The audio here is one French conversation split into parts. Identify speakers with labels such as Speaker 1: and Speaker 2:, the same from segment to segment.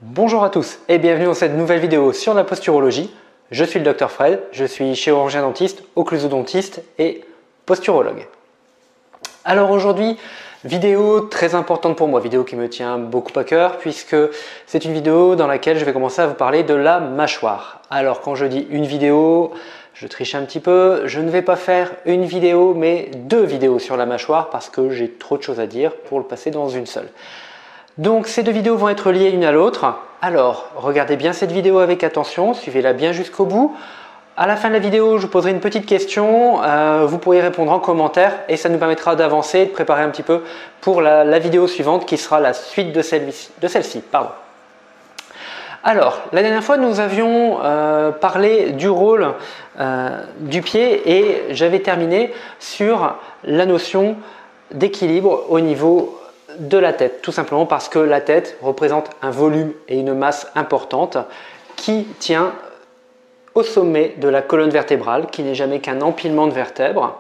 Speaker 1: Bonjour à tous et bienvenue dans cette nouvelle vidéo sur la posturologie. Je suis le Dr Fred, je suis chirurgien dentiste, occlusodontiste et posturologue. Alors aujourd'hui, vidéo très importante pour moi, vidéo qui me tient beaucoup à cœur puisque c'est une vidéo dans laquelle je vais commencer à vous parler de la mâchoire. Alors quand je dis une vidéo, je triche un petit peu, je ne vais pas faire une vidéo mais deux vidéos sur la mâchoire parce que j'ai trop de choses à dire pour le passer dans une seule. Donc ces deux vidéos vont être liées l'une à l'autre. Alors regardez bien cette vidéo avec attention, suivez-la bien jusqu'au bout. À la fin de la vidéo, je vous poserai une petite question, vous pourrez répondre en commentaire et ça nous permettra d'avancer et de préparer un petit peu pour la vidéo suivante qui sera la suite de celle-ci. Alors, la dernière fois, nous avions parlé du rôle du pied et j'avais terminé sur la notion d'équilibre au niveau de la tête, tout simplement parce que la tête représente un volume et une masse importante qui tient au sommet de la colonne vertébrale, qui n'est jamais qu'un empilement de vertèbres.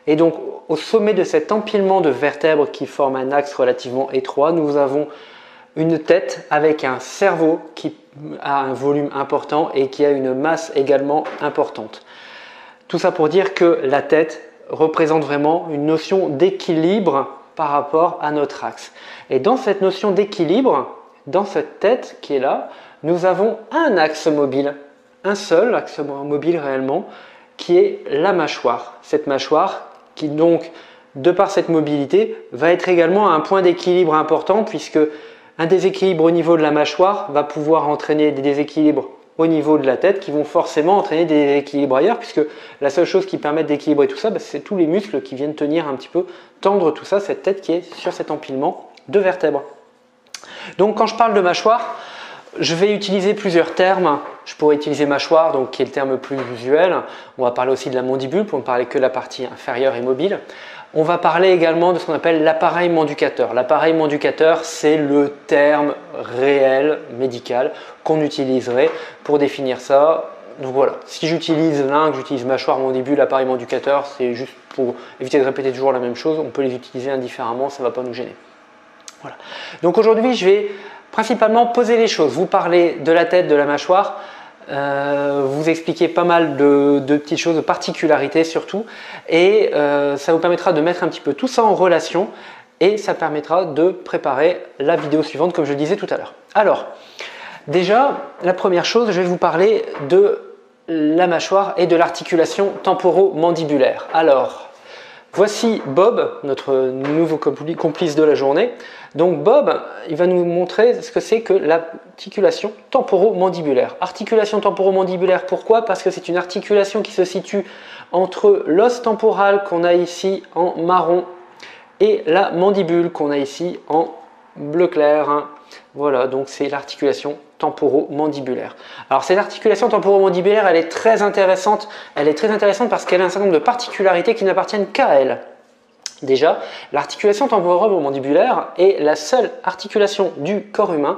Speaker 1: Et donc, au sommet de cet empilement de vertèbres qui forme un axe relativement étroit, nous avons une tête avec un cerveau qui a un volume important et qui a une masse également importante. Tout ça pour dire que la tête représente vraiment une notion d'équilibre par rapport à notre axe. Et dans cette notion d'équilibre, dans cette tête qui est là, nous avons un axe mobile, un seul axe mobile réellement, qui est la mâchoire. Cette mâchoire qui donc, de par cette mobilité, va être également un point d'équilibre important puisque un déséquilibre au niveau de la mâchoire va pouvoir entraîner des déséquilibres au niveau de la tête qui vont forcément entraîner des déséquilibres ailleurs puisque la seule chose qui permet d'équilibrer tout ça, c'est tous les muscles qui viennent tenir un petit peu, tendre tout ça, cette tête qui est sur cet empilement de vertèbres. Donc quand je parle de mâchoire, je vais utiliser plusieurs termes. Je pourrais utiliser mâchoire, donc qui est le terme plus usuel. On va parler aussi de la mandibule pour ne parler que de la partie inférieure et mobile. On va parler également de ce qu'on appelle l'appareil manducateur. L'appareil manducateur, c'est le terme réel, médical, qu'on utiliserait pour définir ça. Donc voilà, si j'utilise l'un, que j'utilise mâchoire, mandibule, appareil manducateur, c'est juste pour éviter de répéter toujours la même chose. On peut les utiliser indifféremment, ça ne va pas nous gêner. Voilà. Donc aujourd'hui, je vais principalement poser les choses, vous parler de la tête, de la mâchoire, vous expliquer pas mal de petites choses, de particularités surtout, et ça vous permettra de mettre un petit peu tout ça en relation et ça permettra de préparer la vidéo suivante comme je le disais tout à l'heure. Alors, déjà, la première chose, je vais vous parler de la mâchoire et de l'articulation temporomandibulaire. Alors, voici Bob, notre nouveau complice de la journée. Donc Bob, il va nous montrer ce que c'est que l'articulation temporomandibulaire. Articulation temporomandibulaire, pourquoi? Parce que c'est une articulation qui se situe entre l'os temporal qu'on a ici en marron et la mandibule qu'on a ici en bleu clair. Voilà, donc c'est l'articulation temporomandibulaire. Alors cette articulation temporomandibulaire, elle est très intéressante. Elle est très intéressante parce qu'elle a un certain nombre de particularités qui n'appartiennent qu'à elle. Déjà, l'articulation temporomandibulaire est la seule articulation du corps humain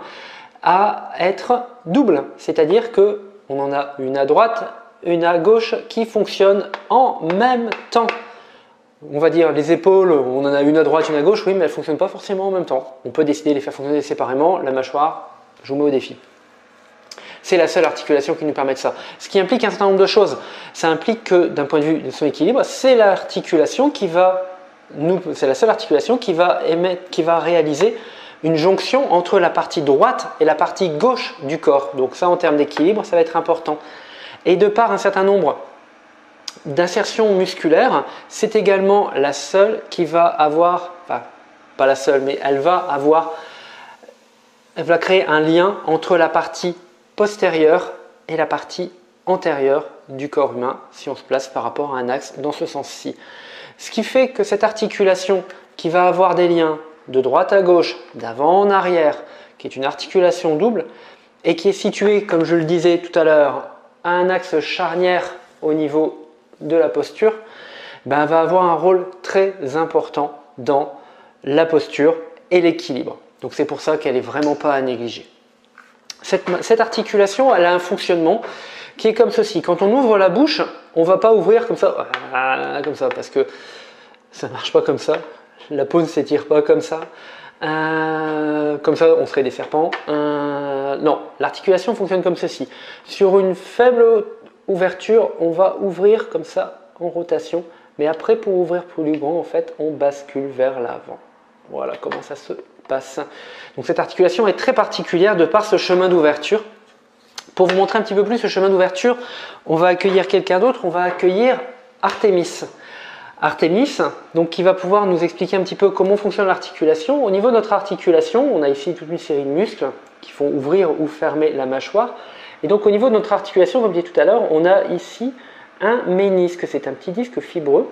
Speaker 1: à être double, c'est-à-dire qu'on en a une à droite, une à gauche qui fonctionnent en même temps. On va dire les épaules, on en a une à droite, une à gauche, oui, mais elles ne fonctionnent pas forcément en même temps. On peut décider de les faire fonctionner séparément. La mâchoire, je vous mets au défi. C'est la seule articulation qui nous permet de ça. Ce qui implique un certain nombre de choses. Ça implique que d'un point de vue de son équilibre, c'est l'articulation qui va c'est la seule articulation qui va réaliser une jonction entre la partie droite et la partie gauche du corps. Donc ça, en termes d'équilibre, ça va être important. Et de par un certain nombre d'insertions musculaires, c'est également la seule qui va avoir, enfin, pas la seule, mais elle va créer un lien entre la partie postérieure et la partie antérieure du corps humain, si on se place par rapport à un axe dans ce sens-ci. Ce qui fait que cette articulation qui va avoir des liens de droite à gauche, d'avant en arrière, qui est une articulation double et qui est située, comme je le disais tout à l'heure, à un axe charnière au niveau de la posture, va avoir un rôle très important dans la posture et l'équilibre. Donc c'est pour ça qu'elle n'est vraiment pas à négliger. Cette articulation, elle a un fonctionnement qui est comme ceci. Quand on ouvre la bouche, on ne va pas ouvrir comme ça, parce que ça ne marche pas comme ça. La peau ne s'étire pas comme ça. Comme ça, on serait des serpents. Non, l'articulation fonctionne comme ceci. Sur une faible ouverture, on va ouvrir comme ça en rotation. Mais après, pour ouvrir plus grand, en fait, on bascule vers l'avant. Voilà comment ça se passe. Donc cette articulation est très particulière de par ce chemin d'ouverture. Pour vous montrer un petit peu plus ce chemin d'ouverture, on va accueillir quelqu'un d'autre. On va accueillir Artémis. Artémis, donc qui va pouvoir nous expliquer un petit peu comment fonctionne l'articulation. Au niveau de notre articulation, on a ici toute une série de muscles qui font ouvrir ou fermer la mâchoire. Et donc au niveau de notre articulation, comme je disais tout à l'heure, on a ici un ménisque. C'est un petit disque fibreux,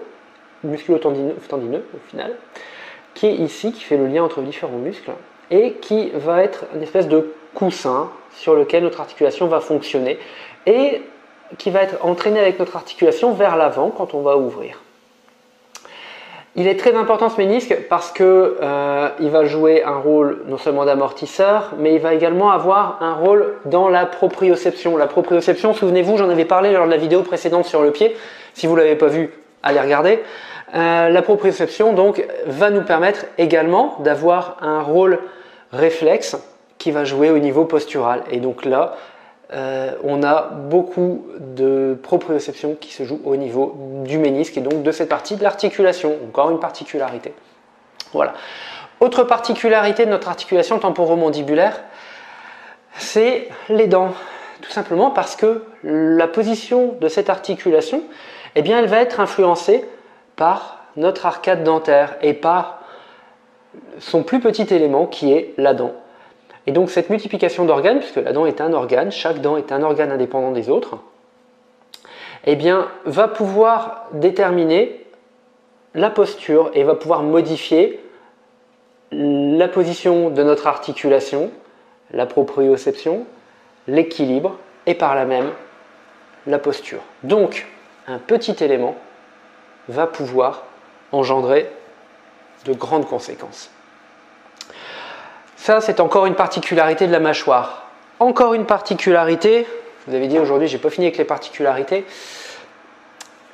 Speaker 1: musculo-tendineux au final, qui est ici, qui fait le lien entre différents muscles et qui va être une espèce de coussin sur lequel notre articulation va fonctionner et qui va être entraîné avec notre articulation vers l'avant quand on va ouvrir. Il est très important ce ménisque parce que il va jouer un rôle non seulement d'amortisseur, mais il va également avoir un rôle dans la proprioception. La proprioception, souvenez-vous, j'en avais parlé lors de la vidéo précédente sur le pied. Si vous ne l'avez pas vu, allez regarder. La proprioception donc va nous permettre également d'avoir un rôle réflexe qui va jouer au niveau postural. Et donc là, on a beaucoup de proprioception qui se joue au niveau du ménisque et donc de cette partie de l'articulation. Encore une particularité. Voilà. Autre particularité de notre articulation temporomandibulaire, c'est les dents. Tout simplement parce que la position de cette articulation, eh bien, elle va être influencée par notre arcade dentaire et par son plus petit élément qui est la dent. Et donc cette multiplication d'organes, puisque la dent est un organe, chaque dent est un organe indépendant des autres, eh bien, va pouvoir déterminer la posture et va pouvoir modifier la position de notre articulation, la proprioception, l'équilibre et par là même la posture. Donc, un petit élément va pouvoir engendrer de grandes conséquences. Ça, c'est encore une particularité de la mâchoire. Encore une particularité, je vous avais dit aujourd'hui, je n'ai pas fini avec les particularités,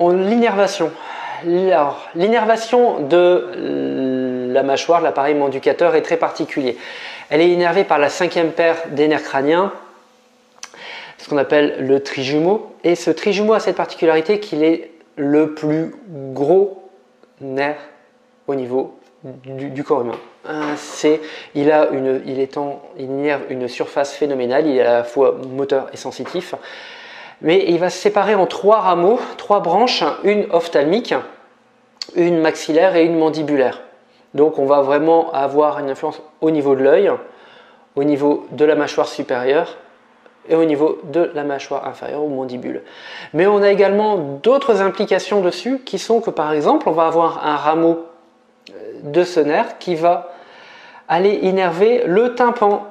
Speaker 1: l'innervation. L'innervation de la mâchoire, de l'appareil manducateur, est très particulier. Elle est innervée par la 5e paire des nerfs crâniens, ce qu'on appelle le trijumeau. Et ce trijumeau a cette particularité qu'il est le plus gros nerf au niveau du corps humain. Il innerve une surface phénoménale, il est à la fois moteur et sensitif, mais il va se séparer en 3 rameaux, 3 branches, une ophtalmique, une maxillaire et une mandibulaire. Donc on va vraiment avoir une influence au niveau de l'œil, au niveau de la mâchoire supérieure et au niveau de la mâchoire inférieure ou mandibule. Mais on a également d'autres implications dessus qui sont que par exemple on va avoir un rameau de ce nerf qui va aller innerver le tympan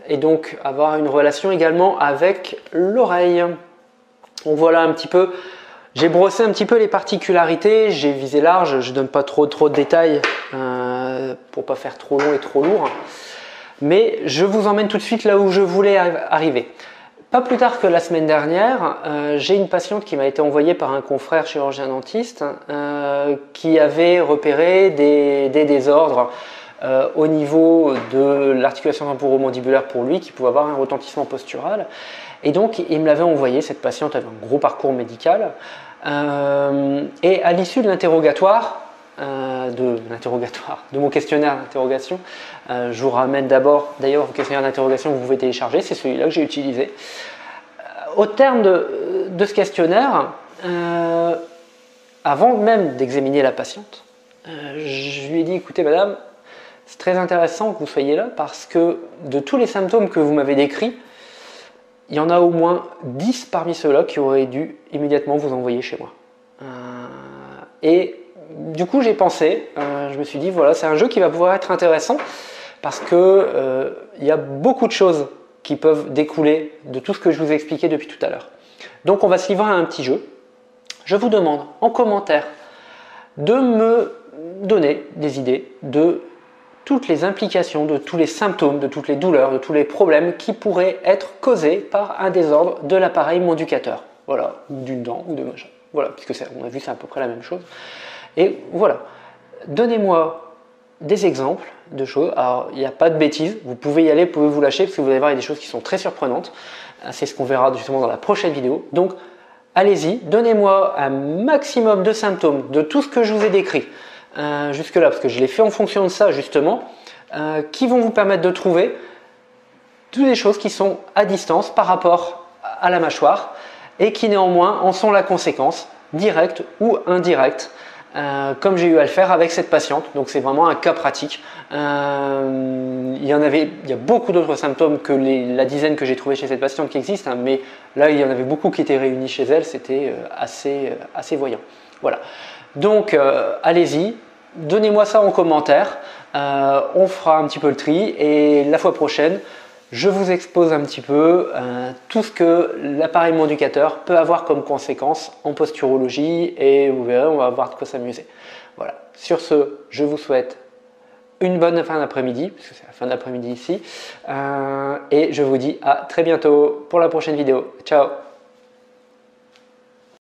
Speaker 1: et donc avoir une relation également avec l'oreille. Donc voilà un petit peu, j'ai brossé un petit peu les particularités, j'ai visé large, je ne donne pas trop de détails pour pas faire trop long et trop lourd, mais je vous emmène tout de suite là où je voulais arriver. Pas plus tard que la semaine dernière, j'ai une patiente qui m'a été envoyée par un confrère chirurgien dentiste qui avait repéré des désordres au niveau de l'articulation temporomandibulaire pour lui, qui pouvait avoir un retentissement postural. Et donc, il me l'avait envoyé, cette patiente avait un gros parcours médical. Et à l'issue de l'interrogatoire, de mon questionnaire d'interrogation, je vous ramène d'abord, d'ailleurs, au questionnaire d'interrogation que vous pouvez télécharger, c'est celui-là que j'ai utilisé. Au terme de ce questionnaire, avant même d'examiner la patiente, je lui ai dit, écoutez madame, c'est très intéressant que vous soyez là parce que de tous les symptômes que vous m'avez décrits, il y en a au moins 10 parmi ceux-là qui auraient dû immédiatement vous envoyer chez moi. Et du coup, j'ai pensé, je me suis dit, voilà, c'est un jeu qui va pouvoir être intéressant parce que il y a beaucoup de choses qui peuvent découler de tout ce que je vous ai expliqué depuis tout à l'heure. Donc, on va se livrer à un petit jeu. Je vous demande en commentaire de me donner des idées de toutes les implications, de tous les symptômes, de toutes les douleurs, de tous les problèmes qui pourraient être causés par un désordre de l'appareil manducateur. Voilà, d'une dent ou de machin. Voilà, puisque on a vu c'est à peu près la même chose. Et voilà, donnez-moi des exemples de choses. Alors, il n'y a pas de bêtises, vous pouvez y aller, vous pouvez vous lâcher parce que vous allez voir, il y a des choses qui sont très surprenantes. C'est ce qu'on verra justement dans la prochaine vidéo. Donc, allez-y, donnez-moi un maximum de symptômes de tout ce que je vous ai décrit jusque-là, parce que je l'ai fait en fonction de ça justement, qui vont vous permettre de trouver toutes les choses qui sont à distance par rapport à la mâchoire et qui néanmoins en sont la conséquence, directe ou indirecte, comme j'ai eu à le faire avec cette patiente. Donc c'est vraiment un cas pratique. Il y a beaucoup d'autres symptômes que la dizaine que j'ai trouvé chez cette patiente qui existent, hein, mais là il y en avait beaucoup qui étaient réunis chez elle, c'était assez voyant. Voilà. Donc allez-y, donnez-moi ça en commentaire, on fera un petit peu le tri et la fois prochaine, je vous expose un petit peu tout ce que l'appareil Manducateur peut avoir comme conséquence en posturologie et vous verrez, on va voir de quoi s'amuser. Voilà. Sur ce, je vous souhaite une bonne fin d'après-midi, parce que c'est la fin d'après-midi ici, et je vous dis à très bientôt pour la prochaine vidéo. Ciao!